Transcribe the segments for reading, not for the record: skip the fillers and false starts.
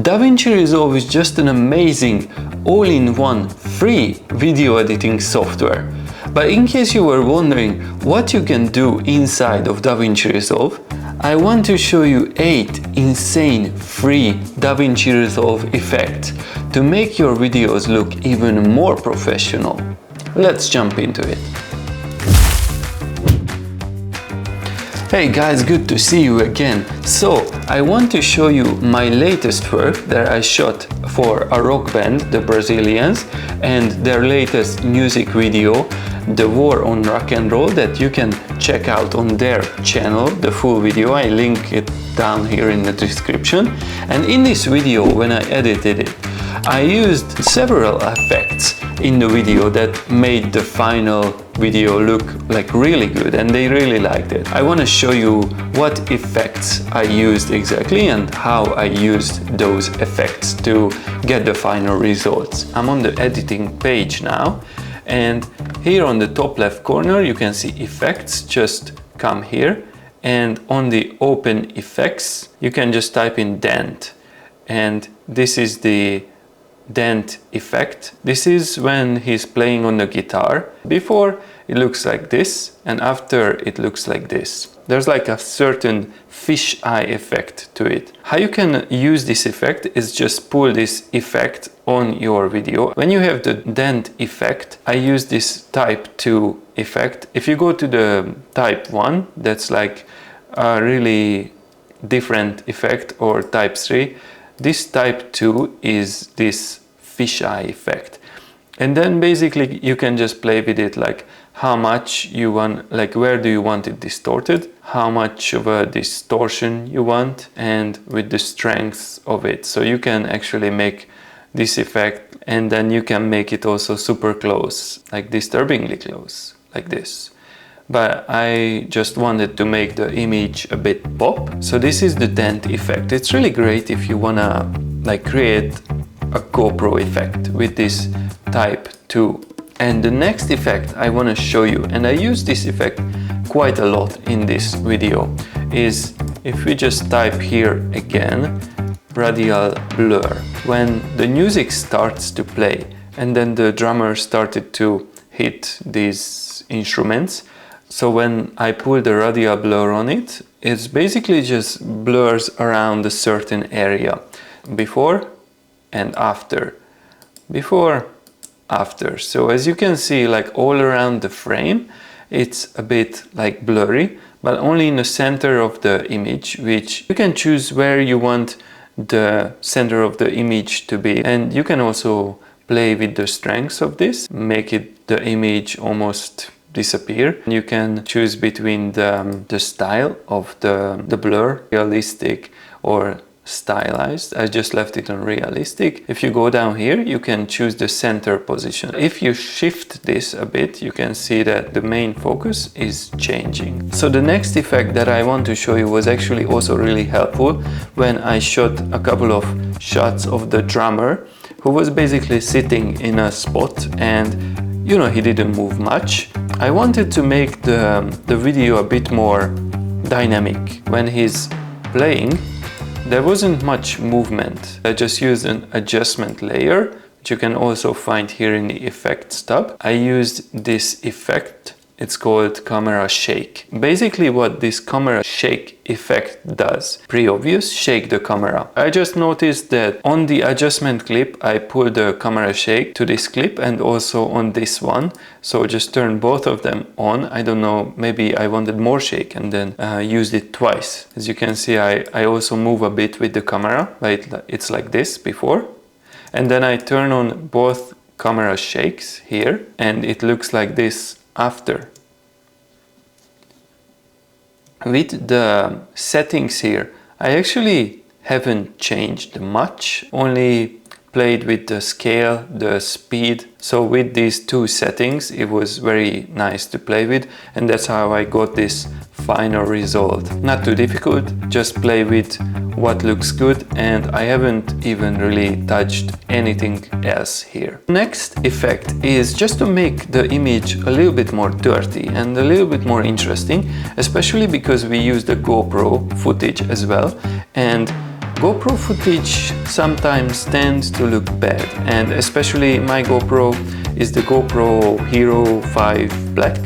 Davinci Resolve is just an amazing all-in-one free video editing software. But in case you were wondering what you can do inside of Davinci Resolve, I want to show you 8 insane free Davinci Resolve effects to make your videos look even more professional. Let's jump into it. Hey guys, good to see you again. So, I want to show you my latest work that I shot for a rock band, the Brazilians, and their latest music video, The War on Rock and Roll, that you can check out on their channel, the full video. I link it down here in the description. And in this video, when I edited it, I used several effects in the video that made the final video look like really good, and they really liked it. I want to show you what effects I used exactly and how I used those effects to get the final results. I'm on the editing page now, and here on the top left corner you can see effects. Just come here, and on the open effects you can just type in dent, and this is the dent effect. This is when he's playing on the guitar. Before it looks like this, and after it looks like this. There's like a certain fisheye effect to it. How you can use this effect is just pull this effect on your video. When you have the dent effect, I use this type 2 effect. If you go to the type 1, that's like a really different effect, or type 3. This type 2 is this fisheye effect. And then basically you can just play with it, like how much you want, like where do you want it distorted, how much of a distortion you want, and with the strength of it. So you can actually make this effect, and then you can make it also super close, like disturbingly close, like this. But I just wanted to make the image a bit pop. So this is the dent effect. It's really great if you wanna like create a GoPro effect with this type 2. And the next effect I wanna show you, and I use this effect quite a lot in this video, is if we just type here again, radial blur. When the music starts to play and then the drummer started to hit these instruments, so when I pull the radial blur on it, it's basically just blurs around a certain area. Before and after. Before, after. So as you can see, like all around the frame, it's a bit like blurry, but only in the center of the image, which you can choose where you want the center of the image to be. And you can also play with the strengths of this, make it the image almost disappear. You can choose between the style of the blur, realistic or stylized. I just left it on realistic. If you go down here, you can choose the center position. If you shift this a bit, you can see that the main focus is changing. So the next effect that I want to show you was actually also really helpful when I shot a couple of shots of the drummer, who was basically sitting in a spot, and you know, he didn't move much. I wanted to make the video a bit more dynamic. When he's playing, there wasn't much movement. I just used an adjustment layer, which you can also find here in the effects tab. I used this effect. It's called camera shake. Basically what this camera shake effect does, pretty obvious, shake the camera. I just noticed that on the adjustment clip, I pulled the camera shake to this clip and also on this one. So just turn both of them on. I don't know, maybe I wanted more shake and then used it twice. As you can see, I also move a bit with the camera, but it's like this before. And then I turn on both camera shakes here, and it looks like this after. With the settings here, I actually haven't changed much, only played with the scale, the speed. So with these two settings, it was very nice to play with, and that's how I got this final result. Not too difficult, just play with what looks good, and I haven't even really touched anything else here. Next effect is just to make the image a little bit more dirty and a little bit more interesting, especially because we use the GoPro footage as well, and GoPro footage sometimes tends to look bad, and especially my GoPro is the GoPro Hero 5 Black,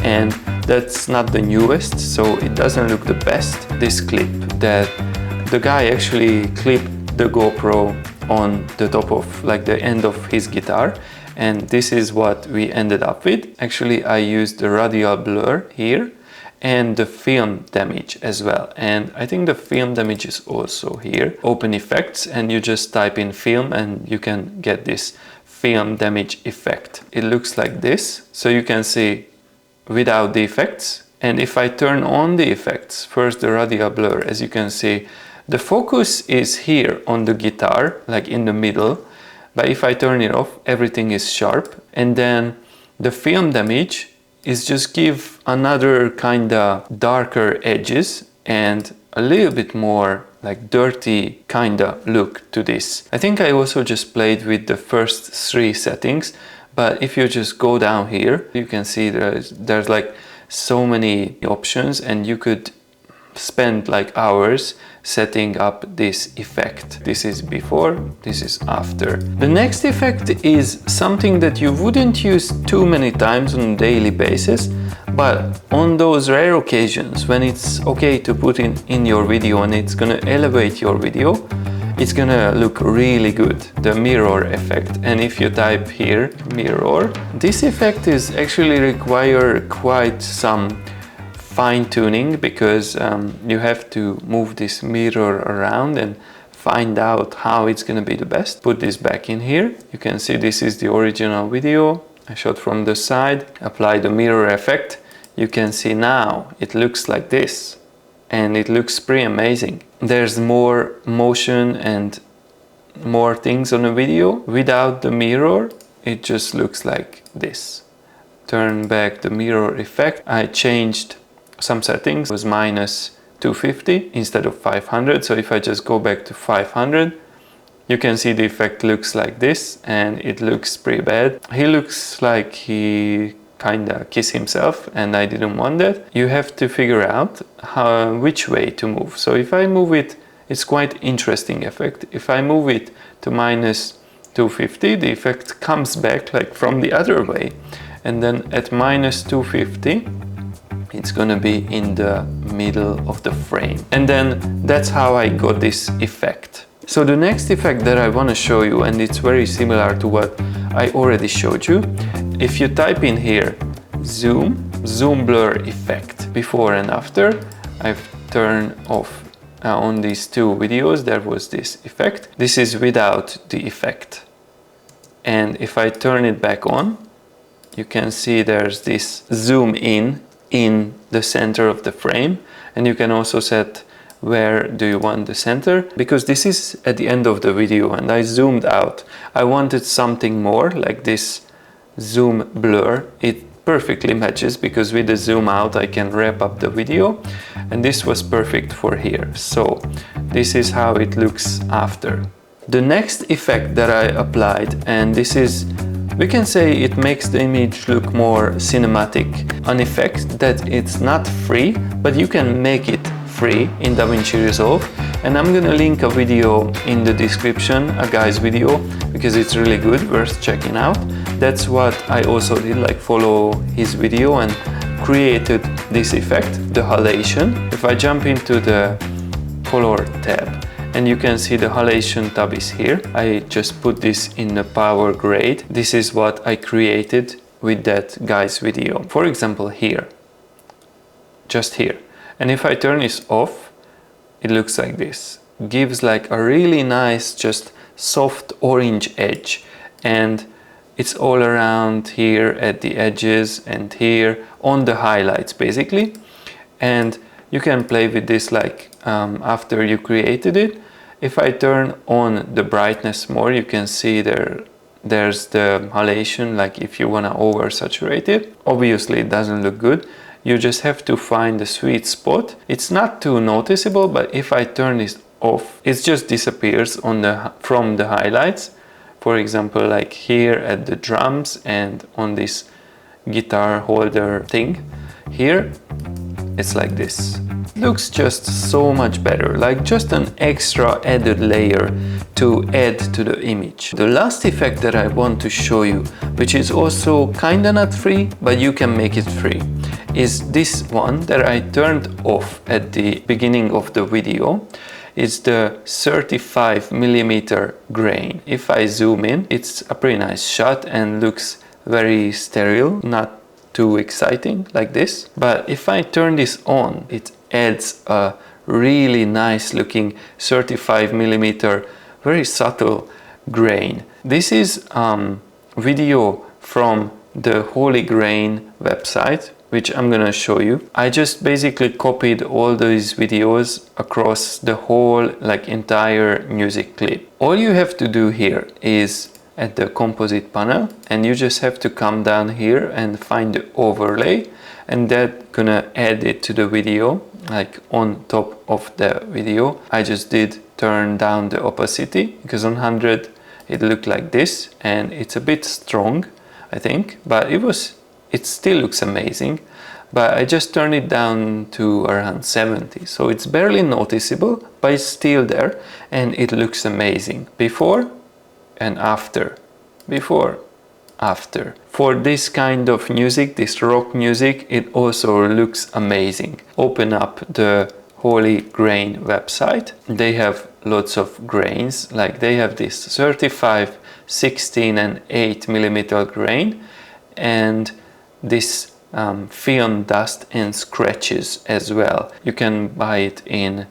and that's not the newest, so it doesn't look the best. This clip that the guy actually clipped the GoPro on the top of, like, the end of his guitar, and this is what we ended up with. Actually, I used the radial blur here and the film damage as well, and I think the film damage is also here. Open effects and you just type in film and you can get this film damage effect. It looks like this, so you can see without the effects. And if I turn on the effects, first the radial blur, as you can see, the focus is here on the guitar, like in the middle, but if I turn it off, everything is sharp. And then the film damage is just give another kinda darker edges and a little bit more like dirty kinda look to this. I think I also just played with the first 3 settings, but if you just go down here, you can see there's like so many options, and you could spend like hours setting up this effect. This is before, this is after. The next effect is something that you wouldn't use too many times on a daily basis, but on those rare occasions when it's okay to put in your video and it's gonna elevate your video, it's gonna look really good, the mirror effect. And if you type here mirror, this effect is actually require quite some fine-tuning, because you have to move this mirror around and find out how it's gonna be the best. Put this back in here. You can see this is the original video I shot from the side. Apply the mirror effect. You can see now it looks like this, and it looks pretty amazing. There's more motion and more things on the video. Without the mirror, it just looks like this. Turn back the mirror effect. I changed some settings. It was minus 250 instead of 500, so if I just go back to 500, you can see the effect looks like this, and it looks pretty bad. He looks like he kinda kissed himself, and I didn't want that. You have to figure out which way to move. So if I move it, it's quite interesting effect. If I move it to minus 250, the effect comes back like from the other way, and then at minus 250 it's gonna be in the middle of the frame. And then that's how I got this effect. So the next effect that I want to show you, and it's very similar to what I already showed you, if you type in here zoom blur effect before and after, I've turned off on these 2 videos there was this effect. This is without the effect, and if I turn it back on, you can see there's this zoom in the center of the frame, and you can also set where do you want the center, because this is at the end of the video and I zoomed out. I wanted something more like this zoom blur. It perfectly matches, because with the zoom out I can wrap up the video, and this was perfect for here. So this is how it looks after. The next effect that I applied, and this is, we can say it makes the image look more cinematic, an effect that it's not free, but you can make it free in Davinci Resolve, and I'm gonna link a video in the description, a guy's video, because it's really good, worth checking out. That's what I also did, like follow his video and created this effect, the halation. If I jump into the color tab, and you can see the halation tab is here. I just put this in the power grade. This is what I created with that guy's video. For example, here, just here. And if I turn this off, it looks like this. Gives like a really nice, just soft orange edge. And it's all around here at the edges and here on the highlights basically. And you can play with this like after you created it. If I turn on the brightness more, you can see there's the halation, like if you want to oversaturate it. Obviously it doesn't look good. You just have to find the sweet spot. It's not too noticeable, but if I turn this off, it just disappears from the highlights. For example, like here at the drums and on this guitar holder thing here, it's like this. Looks just so much better, like just an extra added layer to add to the image. The last effect that I want to show you, which is also kinda not free, but you can make it free, is this one that I turned off at the beginning of the video. It's the 35mm grain. If I zoom in, it's a pretty nice shot and looks very sterile, not too exciting like this. But if I turn this on, it adds a really nice looking 35mm, very subtle grain. This is video from the Holy Grain website, which I'm gonna show you. I just basically copied all these videos across the whole, like, entire music clip. All you have to do here is at the composite panel, and you just have to come down here and find the overlay, and that's gonna add it to the video, like on top of the video. I just did turn down the opacity because on 100 it looked like this, and it's a bit strong, I think, but it still looks amazing. But I just turned it down to around 70, so it's barely noticeable, but it's still there, and it looks amazing. Before and after. Before, after. For this kind of music, this rock music, it also looks amazing. Open up the Holy Grain website. They have lots of grains, like they have this 35, 16 and 8mm grain, and this film dust and scratches as well. You can buy it in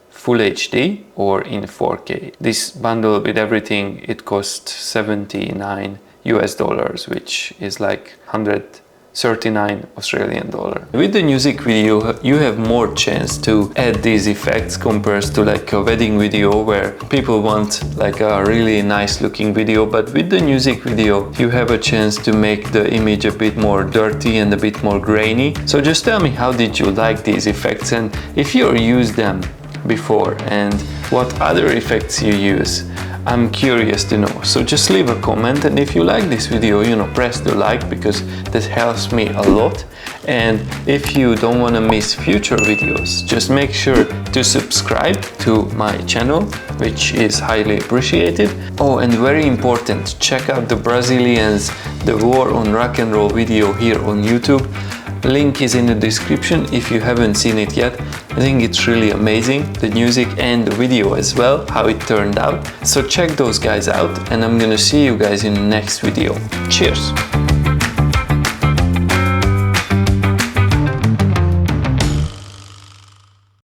Full HD or in 4K. This bundle with everything, it costs $79 US, which is like 139 Australian dollar. With the music video, you have more chance to add these effects compared to like a wedding video where people want like a really nice looking video, but with the music video, you have a chance to make the image a bit more dirty and a bit more grainy. So just tell me, how did you like these effects, and if you used them before, and what other effects you use. I'm curious to know, so just leave a comment, and if you like this video, you know, press the like, because that helps me a lot. And if you don't want to miss future videos, just make sure to subscribe to my channel, which is highly appreciated. Oh, and very important, check out the Brazilians, the War on Rock and Roll video here on YouTube. Link is in the description if you haven't seen it yet. I think it's really amazing, the music and the video as well, how it turned out. So check those guys out, and I'm gonna see you guys in the next video. Cheers!